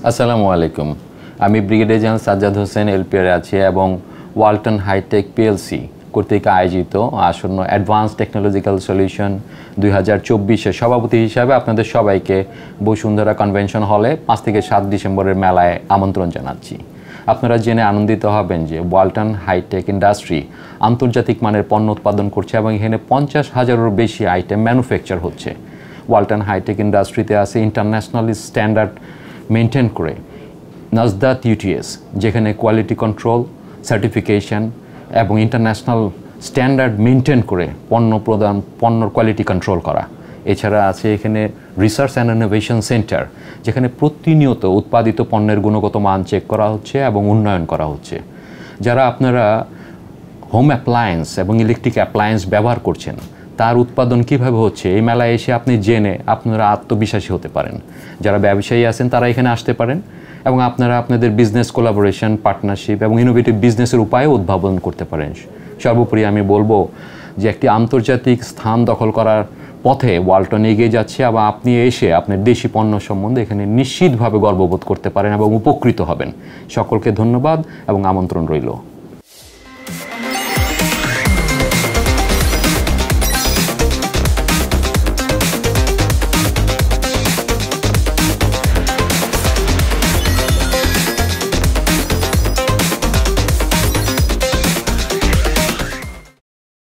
আসসালামু আলাইকুম। আমি brigadier general Sajjad Hossain LPR আছি এবং ওয়ালটন হাইটেক পিএলসি কর্তৃক আয়োজিত আসন্ন অ্যাডভান্স টেকনোলজিক্যাল সলিউশন 2024-এর সভাপতি হিসাবে আপনাদের সবাইকে বসুন্ধরা কনভেনশন হলে 5 থেকে 7 ডিসেম্বরের মেলায় আমন্ত্রণ জানাচ্ছি। আপনারা জেনে আনন্দিত হবেন যে ওয়ালটন হাইটেক ইন্ডাস্ট্রি আন্তর্জাতিক মানের পণ্য উৎপাদন করছে এবং এখানে 50,000-এরও বেশি আইটেম ম্যানুফ্যাকচার হচ্ছে। ওয়ালটন হাইটেক ইন্ডাস্ট্রিতে আছে ইন্টারন্যাশনাল স্ট্যান্ডার্ড মেনটেন করে নাজদাত ইউটিএস, যেখানে কোয়ালিটি কন্ট্রোল, সার্টিফিকেশন এবং ইন্টারন্যাশনাল স্ট্যান্ডার্ড মেনটেন করে পণ্যর কোয়ালিটি কন্ট্রোল করা। এছাড়া আছে এখানে রিসার্চ অ্যান্ড ইনোভেশন সেন্টার, যেখানে প্রতিনিয়ত উৎপাদিত পণ্যের গুণগত মান চেক করা হচ্ছে এবং উন্নয়ন করা হচ্ছে। যারা আপনারা হোম অ্যাপ্লায়েন্স এবং ইলেকট্রিক অ্যাপ্লায়েন্স ব্যবহার করছেন, তার উৎপাদন কীভাবে হচ্ছে এই মেলায় এসে আপনি জেনে আপনারা আত্মবিশ্বাসী হতে পারেন। যারা ব্যবসায়ী আছেন তারা এখানে আসতে পারেন এবং আপনারা আপনাদের বিজনেস কোলাবোরেশন, পার্টনারশিপ এবং ইনোভেটিভ বিজনেসের উপায়ও উদ্ভাবন করতে পারেন। সর্বোপরি আমি বলবো যে একটি আন্তর্জাতিক স্থান দখল করার পথে ওয়ালটন এগিয়ে যাচ্ছে এবং আপনি এসে আপনার দেশি পণ্য সম্বন্ধে এখানে নিশ্চিতভাবে গর্ববোধ করতে পারেন এবং উপকৃত হবেন। সকলকে ধন্যবাদ এবং আমন্ত্রণ রইল।